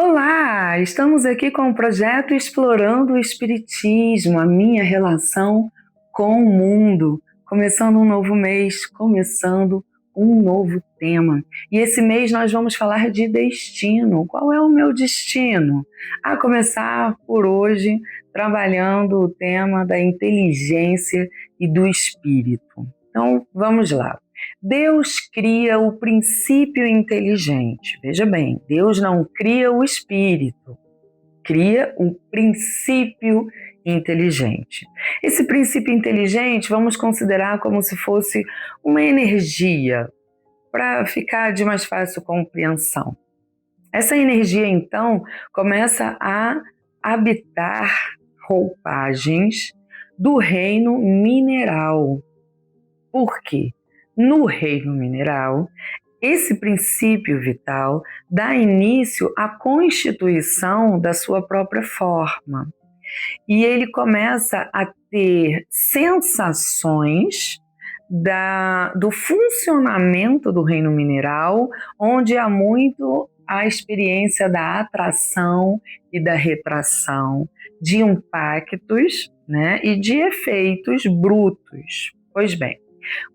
Olá, estamos aqui com o projeto Explorando o Espiritismo, a minha relação com o mundo. Começando um novo mês, começando um novo tema. E esse mês nós vamos falar de destino. Qual é o meu destino? A começar por hoje, trabalhando o tema da inteligência e do espírito. Então, vamos lá. Deus cria o princípio inteligente. Veja bem, Deus não cria o espírito, cria o princípio inteligente. Esse princípio inteligente vamos considerar como se fosse uma energia, para ficar de mais fácil compreensão. Essa energia, então, começa a habitar roupagens do reino mineral. Por quê? No reino mineral, esse princípio vital dá início à constituição da sua própria forma. E ele começa a ter sensações do funcionamento do reino mineral, onde há muito a experiência da atração e da retração, de impactos, né, e de efeitos brutos. Pois bem,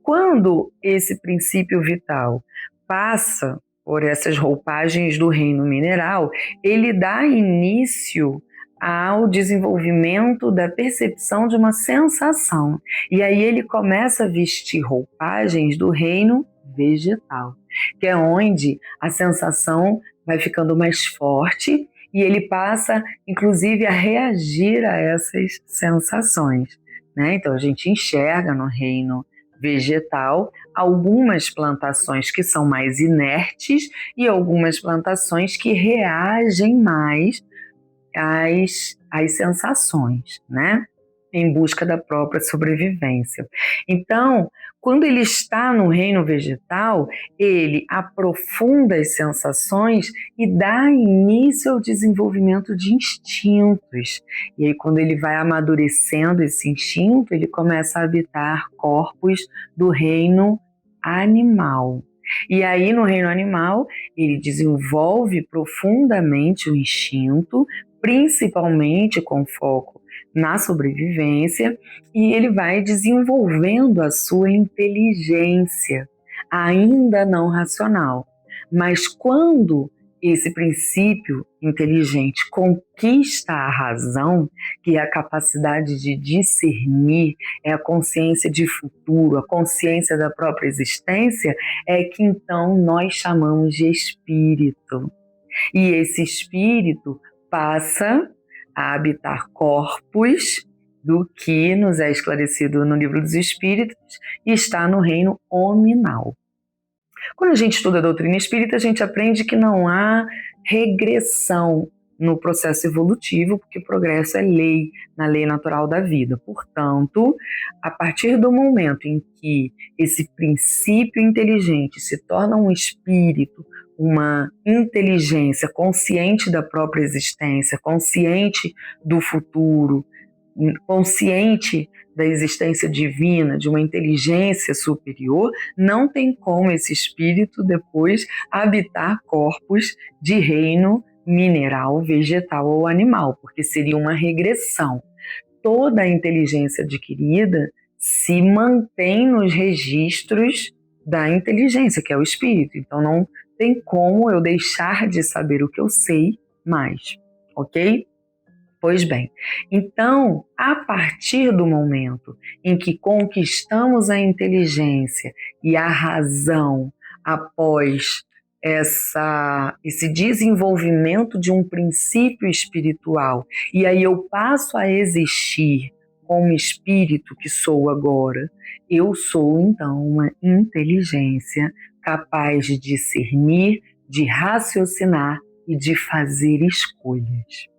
quando esse princípio vital passa por essas roupagens do reino mineral, ele dá início ao desenvolvimento da percepção de uma sensação. E aí ele começa a vestir roupagens do reino vegetal, que é onde a sensação vai ficando mais forte e ele passa, inclusive, a reagir a essas sensações, né? Então a gente enxerga no reino vegetal, algumas plantações que são mais inertes e algumas plantações que reagem mais às sensações, né? Em busca da própria sobrevivência. Então, quando ele está no reino vegetal, ele aprofunda as sensações e dá início ao desenvolvimento de instintos. E aí, quando ele vai amadurecendo esse instinto, ele começa a habitar corpos do reino animal. E aí, no reino animal, ele desenvolve profundamente o instinto, principalmente com foco na sobrevivência, e ele vai desenvolvendo a sua inteligência, ainda não racional. Mas quando esse princípio inteligente conquista a razão, que é a capacidade de discernir, é a consciência de futuro, a consciência da própria existência, é que então nós chamamos de espírito. E esse espírito passa a habitar corpos do que nos é esclarecido no Livro dos Espíritos e está no reino hominal. Quando a gente estuda a doutrina espírita, a gente aprende que não há regressão no processo evolutivo, porque o progresso é lei, na lei natural da vida. Portanto, a partir do momento em que esse princípio inteligente se torna um espírito, uma inteligência consciente da própria existência, consciente do futuro, consciente da existência divina, de uma inteligência superior, não tem como esse espírito depois habitar corpos de reino mineral, vegetal ou animal, porque seria uma regressão. Toda a inteligência adquirida se mantém nos registros da inteligência, que é o espírito. Então não tem como eu deixar de saber o que eu sei mais, ok? Pois bem, então, a partir do momento em que conquistamos a inteligência e a razão após esse desenvolvimento de um princípio espiritual, e aí eu passo a existir como espírito que sou agora, eu sou então uma inteligência capaz de discernir, de raciocinar e de fazer escolhas.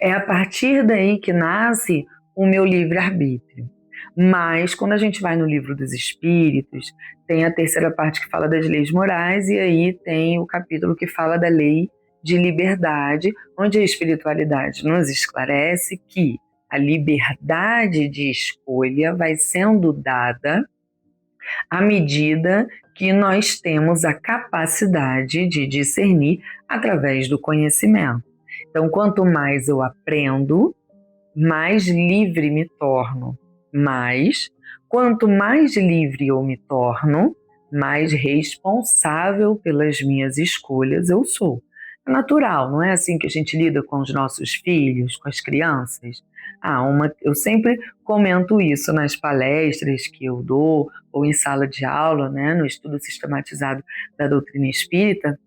É a partir daí que nasce o meu livre-arbítrio. Mas, quando a gente vai no Livro dos Espíritos, tem a terceira parte que fala das leis morais, e aí tem o capítulo que fala da lei de liberdade, onde a espiritualidade nos esclarece que a liberdade de escolha vai sendo dada à medida que nós temos a capacidade de discernir através do conhecimento. Então, quanto mais eu aprendo, mais livre me torno. Mas, quanto mais livre eu me torno, mais responsável pelas minhas escolhas eu sou. É natural, não é assim que a gente lida com os nossos filhos, com as crianças? Eu sempre comento isso nas palestras que eu dou, ou em sala de aula, né, no estudo sistematizado da doutrina espírita.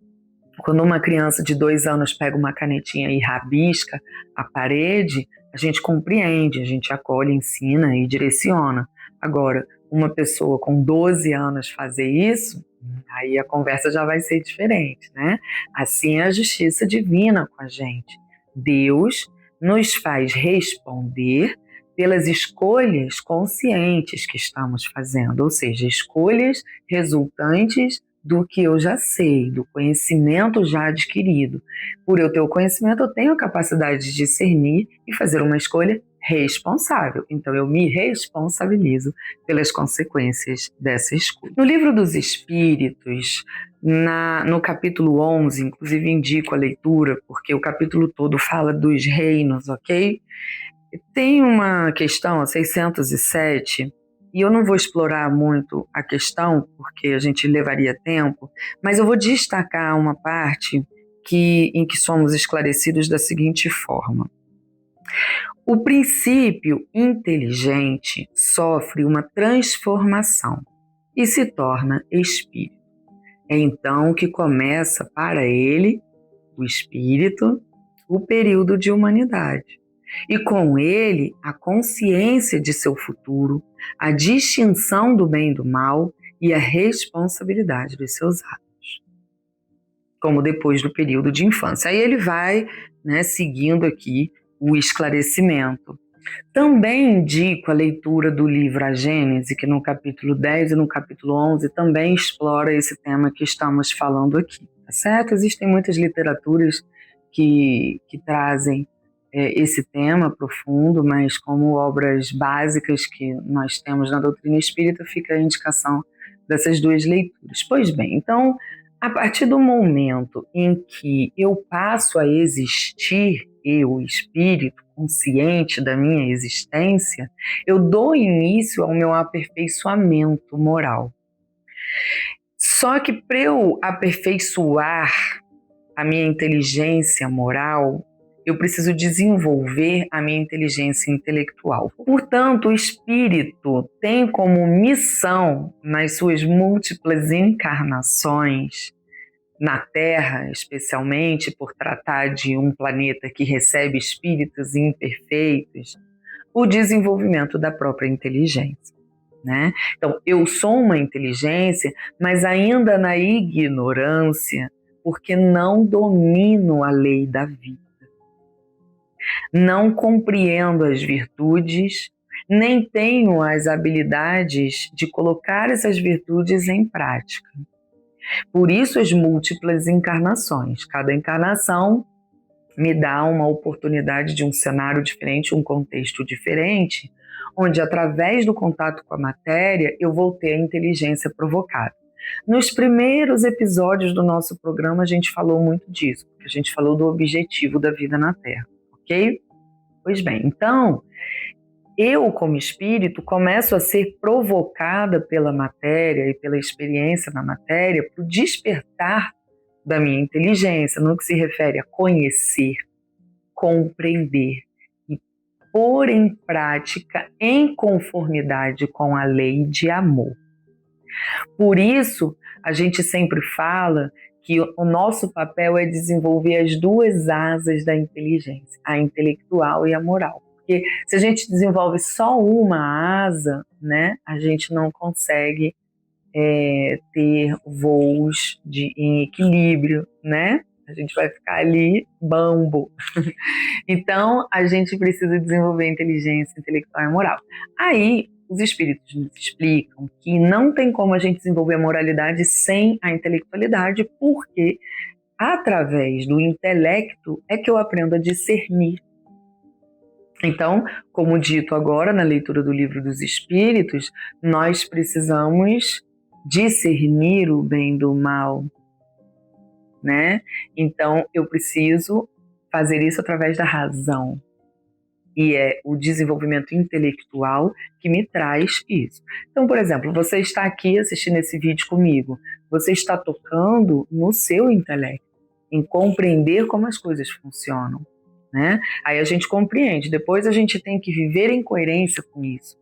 Quando uma criança de 2 anos pega uma canetinha e rabisca a parede, a gente compreende, a gente acolhe, ensina e direciona. Agora, uma pessoa com 12 anos fazer isso, aí a conversa já vai ser diferente, né? Assim é a justiça divina com a gente. Deus nos faz responder pelas escolhas conscientes que estamos fazendo, ou seja, escolhas resultantes do que eu já sei, do conhecimento já adquirido. Por eu ter o conhecimento, eu tenho a capacidade de discernir e fazer uma escolha responsável. Então, eu me responsabilizo pelas consequências dessa escolha. No Livro dos Espíritos, no capítulo 11, inclusive indico a leitura, porque o capítulo todo fala dos reinos, ok? Tem uma questão, a 607, e eu não vou explorar muito a questão, porque a gente levaria tempo, mas eu vou destacar uma parte em que somos esclarecidos da seguinte forma. O princípio inteligente sofre uma transformação e se torna espírito. É então que começa para ele, o espírito, o período de humanidade. E com ele, a consciência de seu futuro, a distinção do bem e do mal e a responsabilidade dos seus atos. Como depois do período de infância. Aí ele vai, né, seguindo aqui o esclarecimento. Também indico a leitura do livro A Gênese, que no capítulo 10 e no capítulo 11 também explora esse tema que estamos falando aqui, tá certo? Existem muitas literaturas que trazem esse tema profundo, mas como obras básicas que nós temos na doutrina espírita, fica a indicação dessas duas leituras. Pois bem, então, a partir do momento em que eu passo a existir, eu, espírito, consciente da minha existência, eu dou início ao meu aperfeiçoamento moral. Só que para eu aperfeiçoar a minha inteligência moral, eu preciso desenvolver a minha inteligência intelectual. Portanto, o espírito tem como missão, nas suas múltiplas encarnações, na Terra, especialmente por tratar de um planeta que recebe espíritos imperfeitos, o desenvolvimento da própria inteligência, né? Então, eu sou uma inteligência, mas ainda na ignorância, porque não domino a lei da vida. Não compreendo as virtudes, nem tenho as habilidades de colocar essas virtudes em prática. Por isso as múltiplas encarnações. Cada encarnação me dá uma oportunidade de um cenário diferente, um contexto diferente, onde através do contato com a matéria eu vou ter a inteligência provocada. Nos primeiros episódios do nosso programa a gente falou muito disso, porque a gente falou do objetivo da vida na Terra, ok? Pois bem, então eu, como espírito, começo a ser provocada pela matéria e pela experiência na matéria para o despertar da minha inteligência, no que se refere a conhecer, compreender e pôr em prática em conformidade com a lei de amor. Por isso, a gente sempre fala que o nosso papel é desenvolver as duas asas da inteligência, a intelectual e a moral. Porque se a gente desenvolve só uma asa, né, a gente não consegue ter voos em equilíbrio, né? A gente vai ficar ali bambo. Então, a gente precisa desenvolver inteligência intelectual e moral. Aí, os espíritos nos explicam que não tem como a gente desenvolver a moralidade sem a intelectualidade, porque através do intelecto é que eu aprendo a discernir. Então, como dito agora na leitura do Livro dos Espíritos, nós precisamos discernir o bem do mal, né? Então, eu preciso fazer isso através da razão. E é o desenvolvimento intelectual que me traz isso. Então, por exemplo, você está aqui assistindo esse vídeo comigo, você está tocando no seu intelecto, em compreender como as coisas funcionam, né? Aí a gente compreende, depois a gente tem que viver em coerência com isso,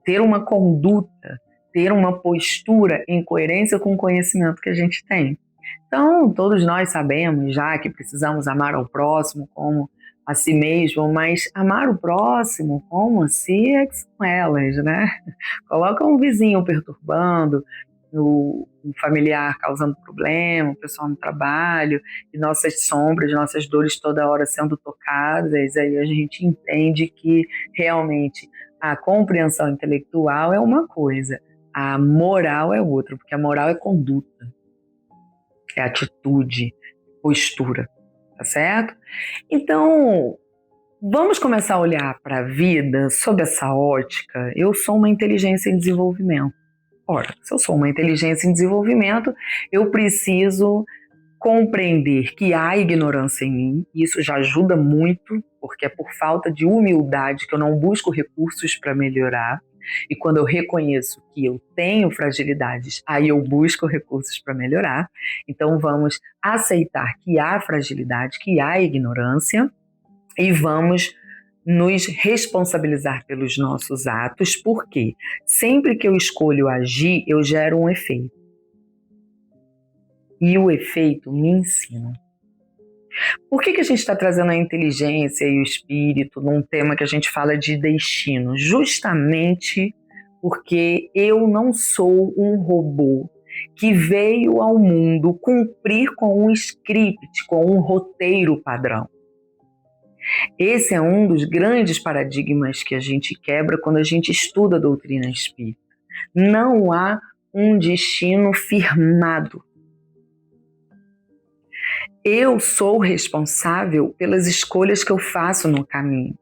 ter uma conduta, ter uma postura em coerência com o conhecimento que a gente tem. Então, todos nós sabemos já que precisamos amar ao próximo como a si mesmo, mas amar o próximo como a si é que são elas, né? Coloca um vizinho perturbando, um familiar causando problema, o pessoal no trabalho, e nossas sombras, nossas dores toda hora sendo tocadas, aí a gente entende que realmente a compreensão intelectual é uma coisa, a moral é outra, porque a moral é conduta, é atitude, postura, tá certo? Então, vamos começar a olhar para a vida sob essa ótica. Eu sou uma inteligência em desenvolvimento. Ora, se eu sou uma inteligência em desenvolvimento, eu preciso compreender que há ignorância em mim, e isso já ajuda muito, porque é por falta de humildade que eu não busco recursos para melhorar. E quando eu reconheço que eu tenho fragilidades, aí eu busco recursos para melhorar. Então vamos aceitar que há fragilidade, que há ignorância, e vamos nos responsabilizar pelos nossos atos, porque sempre que eu escolho agir, eu gero um efeito. E o efeito me ensina. Por que a gente está trazendo a inteligência e o espírito num tema que a gente fala de destino? Justamente porque eu não sou um robô que veio ao mundo cumprir com um script, com um roteiro padrão. Esse é um dos grandes paradigmas que a gente quebra quando a gente estuda a doutrina espírita. Não há um destino firmado. Eu sou responsável pelas escolhas que eu faço no caminho.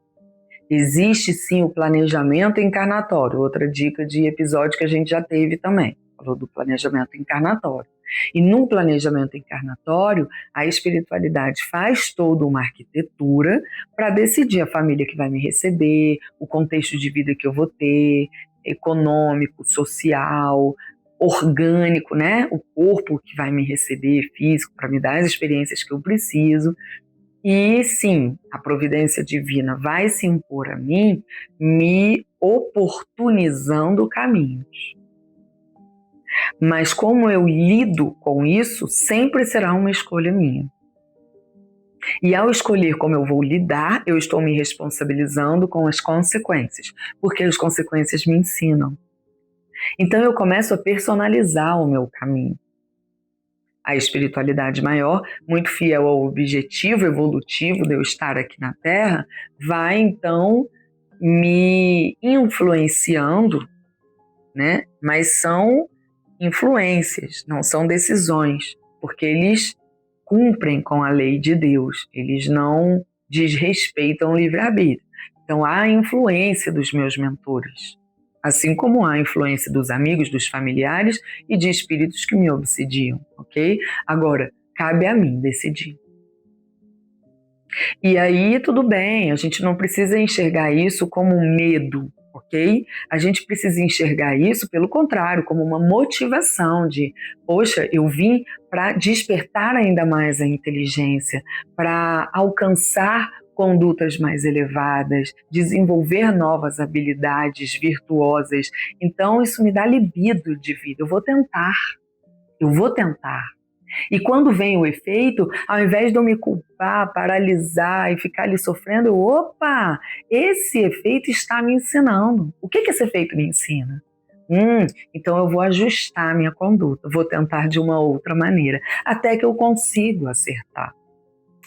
Existe sim o planejamento encarnatório, outra dica de episódio que a gente já teve também, falou do planejamento encarnatório. E no planejamento encarnatório, a espiritualidade faz toda uma arquitetura para decidir a família que vai me receber, o contexto de vida que eu vou ter, econômico, social, orgânico, né? O corpo que vai me receber, físico, para me dar as experiências que eu preciso. E sim, a providência divina vai se impor a mim, me oportunizando caminhos. Mas como eu lido com isso, sempre será uma escolha minha. E ao escolher como eu vou lidar, eu estou me responsabilizando com as consequências, porque as consequências me ensinam. Então eu começo a personalizar o meu caminho. A espiritualidade maior, muito fiel ao objetivo evolutivo de eu estar aqui na Terra, vai então me influenciando, né? Mas são influências, não são decisões, porque eles cumprem com a lei de Deus, eles não desrespeitam o livre-arbítrio. Então há a influência dos meus mentores, assim como há a influência dos amigos, dos familiares e de espíritos que me obsidiam, ok? Agora, cabe a mim decidir. E aí tudo bem, a gente não precisa enxergar isso como um medo, ok? A gente precisa enxergar isso, pelo contrário, como uma motivação de, poxa, eu vim para despertar ainda mais a inteligência, para alcançar condutas mais elevadas, desenvolver novas habilidades virtuosas. Então isso me dá libido de vida, eu vou tentar. E quando vem o efeito, ao invés de eu me culpar, paralisar e ficar ali sofrendo, opa, esse efeito está me ensinando. O que esse efeito me ensina? Então eu vou ajustar a minha conduta, vou tentar de uma outra maneira, até que eu consiga acertar.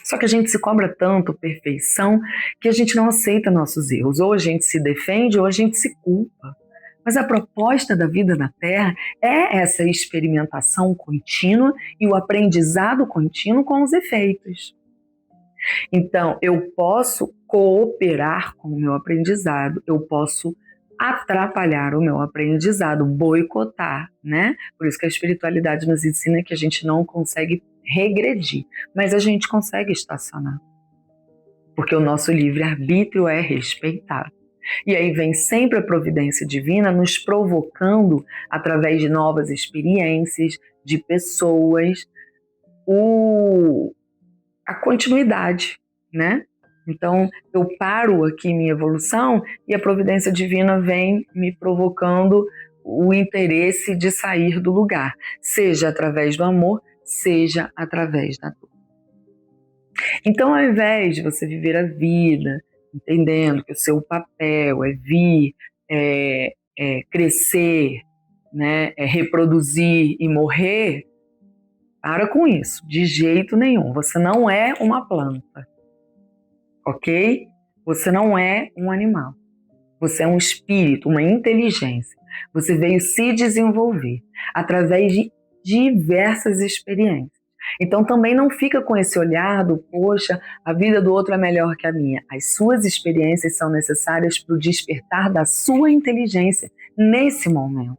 Só que a gente se cobra tanto perfeição que a gente não aceita nossos erros. Ou a gente se defende ou a gente se culpa. Mas a proposta da vida na Terra é essa experimentação contínua e o aprendizado contínuo com os efeitos. Então, eu posso cooperar com o meu aprendizado, eu posso atrapalhar o meu aprendizado, boicotar, né? Por isso que a espiritualidade nos ensina que a gente não consegue regredir, mas a gente consegue estacionar. porque o nosso livre-arbítrio é respeitado. E aí vem sempre a providência divina nos provocando, através de novas experiências, de pessoas, a continuidade, né? Então, eu paro aqui minha evolução e a providência divina vem me provocando o interesse de sair do lugar, seja através do amor, seja através da dor. Então, ao invés de você viver a vida entendendo que o seu papel é vir, crescer, né, reproduzir e morrer, para com isso, de jeito nenhum. Você não é uma planta, ok? Você não é um animal. Você é um espírito, uma inteligência. Você veio se desenvolver através de diversas experiências. Então também não fica com esse olhar do, poxa, a vida do outro é melhor que a minha. As suas experiências são necessárias para o despertar da sua inteligência nesse momento.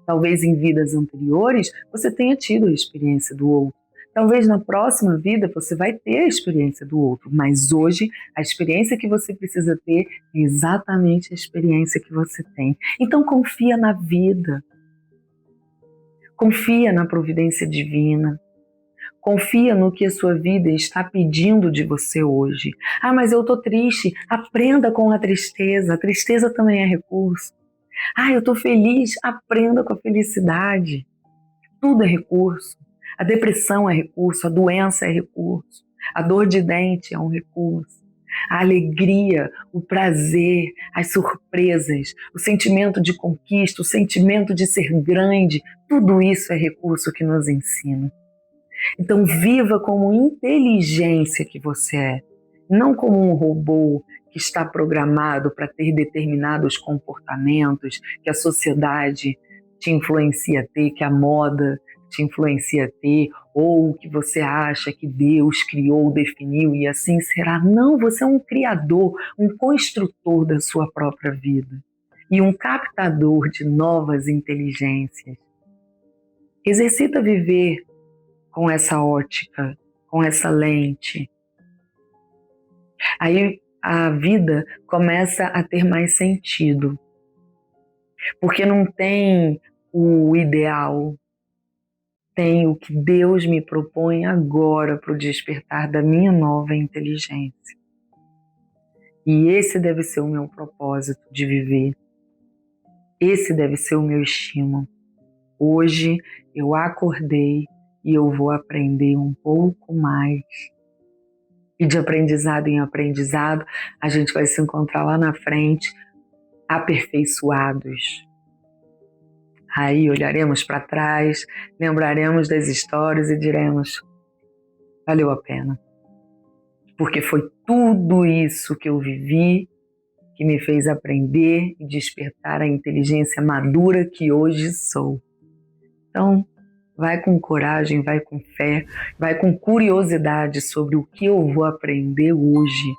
Talvez em vidas anteriores você tenha tido a experiência do outro. Talvez na próxima vida você vai ter a experiência do outro, mas hoje a experiência que você precisa ter é exatamente a experiência que você tem. Então confia na vida, confia na providência divina, confia no que a sua vida está pedindo de você hoje. Ah, mas eu estou triste. Aprenda com a tristeza também é recurso. Ah, eu estou feliz, aprenda com a felicidade. Tudo é recurso. A depressão é recurso, a doença é recurso, a dor de dente é um recurso. A alegria, o prazer, as surpresas, o sentimento de conquista, o sentimento de ser grande, tudo isso é recurso que nos ensina. Então viva como inteligência que você é, não como um robô que está programado para ter determinados comportamentos que a sociedade te influencia a ter, que a moda te influencia a ter, ou que você acha que Deus criou, definiu e assim será. Não, você é um criador, um construtor da sua própria vida e um captador de novas inteligências. Exercita viver com essa ótica, com essa lente. Aí a vida começa a ter mais sentido, porque não tem o ideal, tem o que Deus me propõe agora para o despertar da minha nova inteligência. E esse deve ser o meu propósito de viver. Esse deve ser o meu estímulo. Hoje eu acordei e eu vou aprender um pouco mais. E de aprendizado em aprendizado, a gente vai se encontrar lá na frente, aperfeiçoados. Aí olharemos para trás, lembraremos das histórias e diremos, valeu a pena. Porque foi tudo isso que eu vivi que me fez aprender e despertar a inteligência madura que hoje sou. Então, vai com coragem, vai com fé, vai com curiosidade sobre o que eu vou aprender hoje,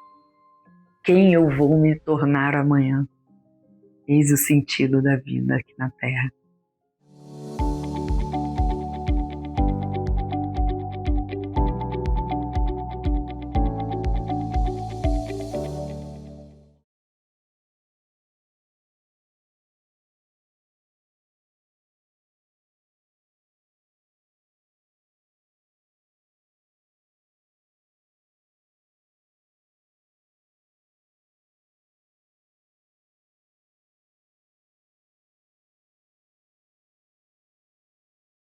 quem eu vou me tornar amanhã. Eis o sentido da vida aqui na Terra.